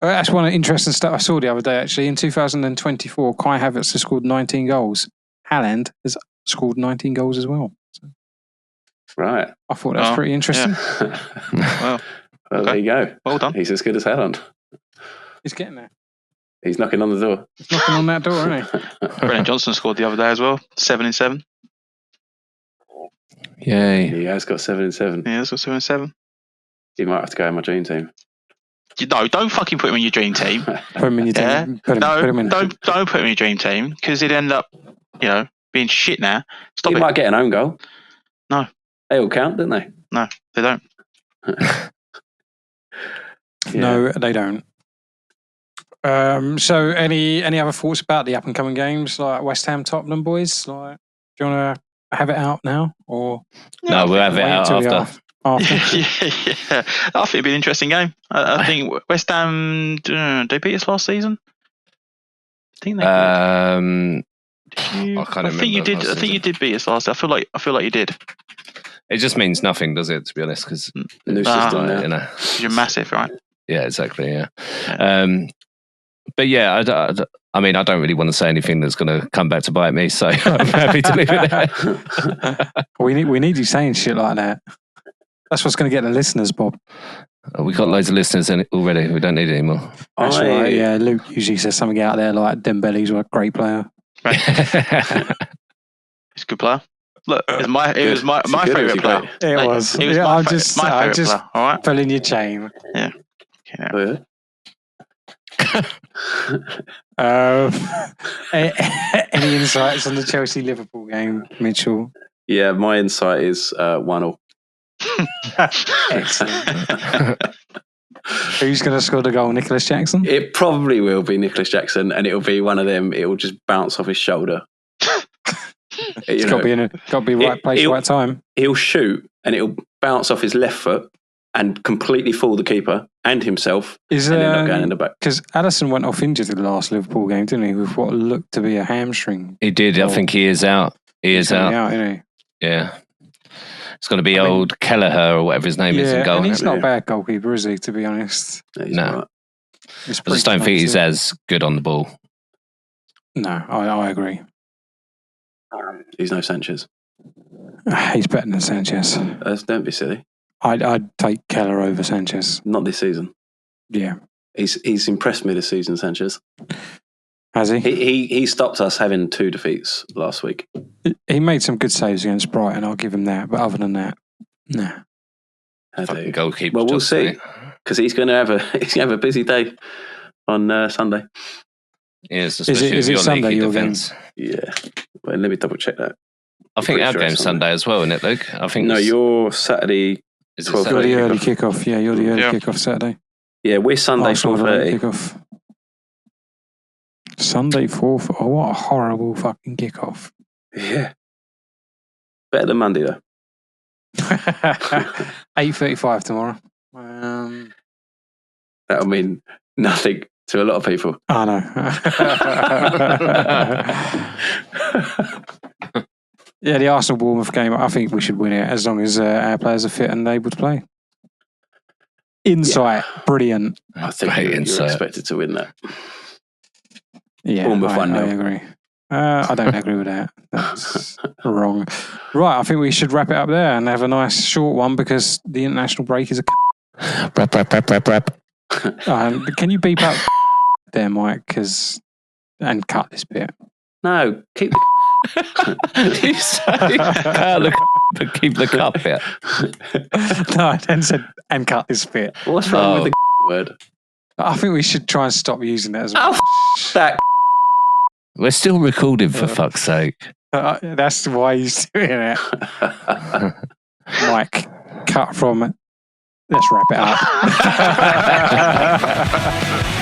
That's one interesting stuff I saw the other day, actually. In 2024, Kai Havertz has scored 19 goals. Haaland has scored 19 goals as well. So right. I thought that was pretty interesting. Yeah. Well, there you go. Well done. He's as good as Haaland. He's getting there. He's knocking on the door. He's knocking on that door, isn't he? Brennan Johnson scored the other day as well. 7-7. Yay. He has got 7-7. Yeah, he's got 7-7. He might have to go in my dream team. No, don't fucking put him in your dream team. Put him in your team. Put him in. Don't put him in your dream team because he'd end up, being shit now. Stop he it. might get an own goal. No. They all count, don't they? No, they don't. No, they don't. So any other thoughts about the up and coming games like West Ham, Tottenham, boys? Like, do you want to have it out now or? No, we'll have it out after. After. Yeah. I think it'd be an interesting game. I think West Ham, did they beat us last season? I think they did. I can't remember. I think you did. I think you did beat us last. I feel like you did. It just means nothing, does it? To be honest, because new system, now. You're massive, right? Yeah, exactly. Yeah. But yeah, I mean, I don't really want to say anything that's going to come back to bite me, so I'm happy to leave it there. We need you saying shit like that. That's what's going to get the listeners, Bob. We've got loads of listeners already. We don't need any more. That's right. Yeah, Luke usually says something out there like Dembele's a great player. Right. He's a good player. Look, it was my favourite player. It was. He was my favourite player. All right. Pulling your chain. Yeah. Any insights on the Chelsea-Liverpool game, Mitchell? Yeah, my insight is 1-1. Excellent. Who's going to score the goal? Nicholas Jackson? It probably will be Nicholas Jackson, and it'll be one of them. It will just bounce off his shoulder. It's got to be right place, right time. He'll shoot, and it'll bounce off his left foot and completely fool the keeper and himself. And end up going in the back. Because Alisson went off injured in the last Liverpool game, didn't he? With what looked to be a hamstring. He did. I think he is out. He's out, isn't he? Yeah. It's going to be old Kelleher or whatever his name is in goal. And he's not a bad goalkeeper, is he, to be honest? No. I just don't think he's as good on the ball. No, I agree. He's no Sanchez. He's better than Sanchez. Don't be silly. I'd take Keller over Sanchez. Not this season. Yeah. He's impressed me this season, Sanchez. Has he? He stopped us having 2 defeats last week. He made some good saves against Brighton, I'll give him that. But other than that, nah. Goalkeeper. Well, we'll see. Because he's going to have a busy day on Sunday. Yes, is it Sunday your defense? Yeah. Well, let me double check that. I think our game's Sunday as well, isn't it, Luke? I think. No, you're Saturday. Is it You're the early kickoff. Yeah, you're the early kickoff Saturday. Yeah, we're Sunday 4:30 kickoff. Sunday 4:30. Oh, what a horrible fucking kickoff. Yeah. Better than Monday, though. 8:35 tomorrow. That'll mean nothing to a lot of people. I know. Yeah, the Arsenal Bournemouth game, I think we should win it as long as our players are fit and able to play. Insight, brilliant. I think you're expected to win that. Yeah, Bournemouth I 1-0. agree. I don't agree with that. That's wrong. Right, I think we should wrap it up there and have a nice short one because the international break is a. Rap. Can you beep up there, Mike? And cut this bit. No, keep the. You say but keep the cup bit. No, I then said and cut this bit. What's wrong with the word? I think we should try and stop using that as well. Oh, that. We're still recording, for fuck's sake. That's why he's doing it. Mike, cut from. Let's wrap it up.